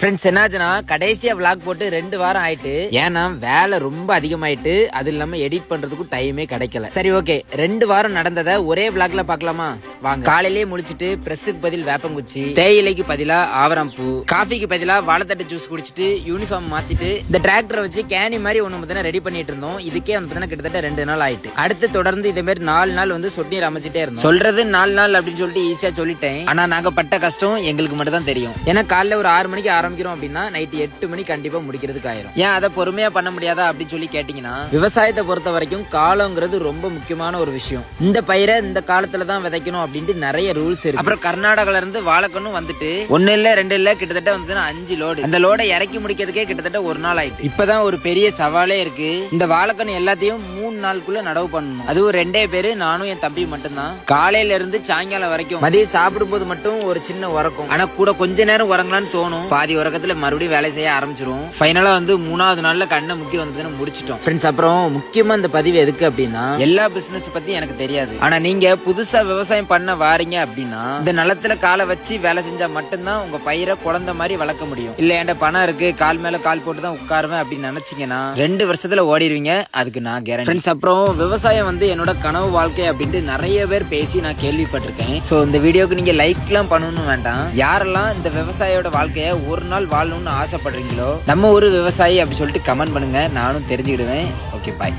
Friends என்னாச்சுன்னா கடைசியா vlog போட்டு 2 வாரம் ஆயிட்டு. ஏன்னா வேலை ரொம்ப அதிகமாயிட்டு, அது இல்லாம எடிட் பண்றதுக்கும் டைமே கிடைக்கல. சரி ஓகே, 2 வாரம் நடந்ததை ஒரே விளாக்ல பாக்கலாமா வாங்க. காலையிலேயே முழிச்சிட்டு பிரஸ்ஸுக்கு பதில் வேப்பங்குச்சி, தேயிலைக்கு பதிலா ஆவரம் பூ, காஃபிக்கு பதிலா வாழைத்தட்டு ஜூஸ் குடிச்சிட்டு யூனிஃபார்ம் மாத்திட்டு இந்த டிராக்டரை வச்சு கேனி மாதிரி ஒண்ணு ரெடி பண்ணிட்டு இருந்தோம். இதுக்கே வந்து கிட்டத்தட்ட 2 நாள் ஆயிட்டு. அடுத்து தொடர்ந்து இதே மாதிரி 4 நாள் வந்து சொட்டு நீர் அமைச்சிட்டே இருந்தோம். சொல்றது 4 நாள் அப்படின்னு சொல்லிட்டு ஈஸியா சொல்லிட்டேன். ஆனா நாங்க பட்ட கஷ்டம் எங்களுக்கு மட்டும் தான் தெரியும். ஏன்னா காலைல ஒரு 6 மணிக்கு ஆரம்பிக்கிறோம் அப்படின்னா நைட் 8 மணி கண்டிப்பா முடிக்கிறதுக்கு ஆயிரும். ஏன் அதை பொறுமையா பண்ண முடியாதா அப்படின்னு சொல்லி கேட்டீங்கன்னா, விவசாயத்தை பொறுத்த வரைக்கும் காலங்கிறது ரொம்ப முக்கியமான ஒரு விஷயம். இந்த பயிரை இந்த காலத்துல தான் விதைக்கணும் அப்படின்ட்டு நிறைய ரூல்ஸ் இருக்கு. அப்புறம் கர்நாடகால இருந்து வாழைக்கணும் வந்துட்டு 1 இல்ல 2 இல்ல கிட்டத்தட்ட வந்து 5 லோடு. அந்த லோட இறக்கி முடிக்கிறதுக்கே கிட்டத்தட்ட 1 நாள் ஆயிட்டு. இப்பதான் ஒரு பெரிய சவாலே இருக்கு. இந்த வாழைக்கணும் எல்லாத்தையும் 3 நாளுக்குள்ள நடவு பண்ணணும். அதுவும் 2 பேரு, நானும் என் தம்பி மட்டும்தான். காலையில இருந்து சாயங்காலம் வரைக்கும். மதியம் சாப்பிடும் போது மட்டும் ஒரு சின்ன உறக்கம். ஆனா கூட கொஞ்ச நேரம் உறங்கலான்னு தோணும். பாதி உறக்கத்துல மறுபடியும் வேலை செய்ய ஆரம்பிச்சிரும். ஃபைனலா வந்து 3வது நாள்ல கண்ணை முக்கி வந்து முடிச்சிட்டோம். ஃப்ரெண்ட்ஸ், அப்புறம் முக்கியமா இந்த பதிவு எதுக்கு அப்படின்னா, எல்லா பிசினஸ் பத்தி எனக்கு தெரியாது. ஆனா நீங்க புதுசா விவசாயம் பண்ண வாரீங்க அப்படின்னா, இந்த நிலத்துல காலை வச்சு வேலை செஞ்சா மட்டும்தான் உங்க பயிரை குழந்தை மாதிரி வளர்க்க முடியும். இல்ல என்கிட்ட பணம் இருக்கு, கால் மேல கால் போட்டு தான் உட்காருவேன் அப்படின்னு நினைச்சீங்கன்னா 2 வருஷத்துல ஓடிடுவீங்க. அதுக்கு நான் கேரண்டி. ஃப்ரெண்ட்ஸ், அப்புறம் விவசாயம் வந்து என்னோட கனவு வாழ்க்கை அப்படின்ட்டு நிறைய பேர் பேசி நான் கேள்விப்பட்டிருக்கேன். சோ இந்த வீடியோக்கு நீங்க லைக் எல்லாம் பண்ணணும் வேண்டாம். யாரெல்லாம் இந்த விவசாயியோட வாழ்க்கைய ஒரு நாள் வாழணும்னு ஆசைப்படுறீங்களோ, நம்ம ஒரு விவசாயி அப்படி சொல்லிட்டு கமெண்ட் பண்ணுங்க. நானும் தெரிஞ்சுக்கிடுவேன். ஓகே, பாய்.